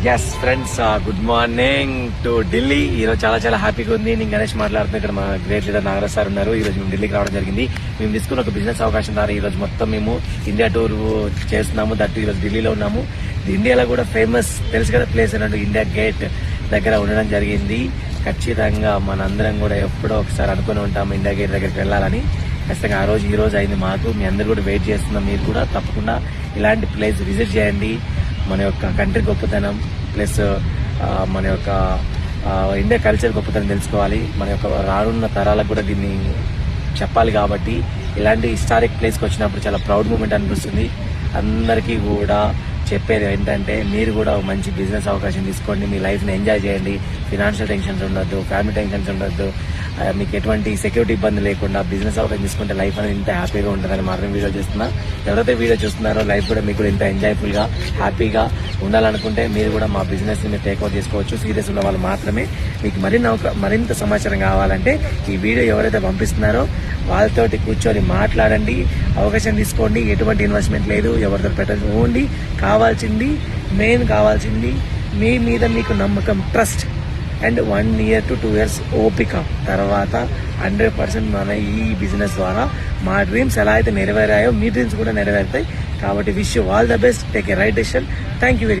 Yes friends, good morning to Delhi. ఈరోజు చాలా హ్యాపీగా ఉంది. నేను గణేష్ మాట్లాడుతున్నా. ఇక్కడ మా గ్రేట్ లీడర్ నాగరాజ్ సార్ ఉన్నారు. ఈ రోజు మేము ఢిల్లీకి రావడం జరిగింది. మేము తీసుకున్న ఒక బిజినెస్ అవకాశం ద్వారా ఈ రోజు మొత్తం మేము ఇండియా టూర్ చేస్తున్నాము. దట్ ఈ రోజు ఢిల్లీలో ఉన్నాము. ఇండియాలో కూడా ఫేమస్ తెలుసు కదా ప్లేస్ అన్నట్టు ఇండియా గేట్ దగ్గర ఉండడం జరిగింది. ఖచ్చితంగా మనందరం కూడా ఎప్పుడో ఒకసారి అనుకుని ఉంటాము ఇండియా గేట్ దగ్గరికి వెళ్ళాలని. ఖచ్చితంగా ఈ రోజు అయింది మాకు. మీ అందరు కూడా వెయిట్ చేస్తున్నాం. మీరు కూడా తప్పకుండా ఇలాంటి ప్లేస్ విజిట్ చేయండి. మన యొక్క కంట్రీ గొప్పతనం ప్లస్ మన యొక్క ఇండియా కల్చర్ గొప్పతనం తెలుసుకోవాలి. మన యొక్క రానున్న తరాలకు కూడా దీన్ని చెప్పాలి. కాబట్టి ఇలాంటి హిస్టారిక్ ప్లేస్కి వచ్చినప్పుడు చాలా ప్రౌడ్ మూమెంట్ అనిపిస్తుంది. అందరికీ కూడా చెప్పేది ఏంటంటే మీరు కూడా మంచి బిజినెస్ అవకాశం తీసుకోండి. మీ లైఫ్ని ఎంజాయ్ చేయండి. ఫినాన్షియల్ టెన్షన్స్ ఉండొద్దు, ఫ్యామిలీ టెన్షన్స్ ఉండొద్దు. మీకు ఎటువంటి సెక్యూరిటీ ఇబ్బంది లేకుండా బిజినెస్ అవకాశం తీసుకుంటే లైఫ్ అనేది ఇంత హ్యాపీగా ఉంటుందని మాత్రం వీడియో చేస్తున్నా. ఎవరైతే వీడియో చూస్తున్నారో లైఫ్ కూడా మీకు కూడా ఇంత ఎంజాయ్ఫుల్గా హ్యాపీగా ఉండాలనుకుంటే మీరు కూడా మా బిజినెస్ని మీరు టేక్అవుట్ చేసుకోవచ్చు. సీరియస్ ఉన్న వాళ్ళు మాత్రమే. మీకు మరింత సమాచారం కావాలంటే ఈ వీడియో ఎవరైతే పంపిస్తున్నారో వాళ్ళతోటి కూర్చొని మాట్లాడండి. అవకాశం తీసుకోండి. ఎటువంటి ఇన్వెస్ట్మెంట్ లేదు, ఎవరితో పెట్టండి. ఓన్లీ మెయిన్ కావాల్సింది మీ మీద మీకు నమ్మకం, trust and 1 year to 2 years ఓపిక. తర్వాత 100% మన ఈ బిజినెస్ ద్వారా మా డ్రీమ్స్ ఎలా అయితే నెరవేరాయో మీ డ్రీమ్స్ కూడా నెరవేరుతాయి. కాబట్టి wish you all the best. Take a right decision. Thank you very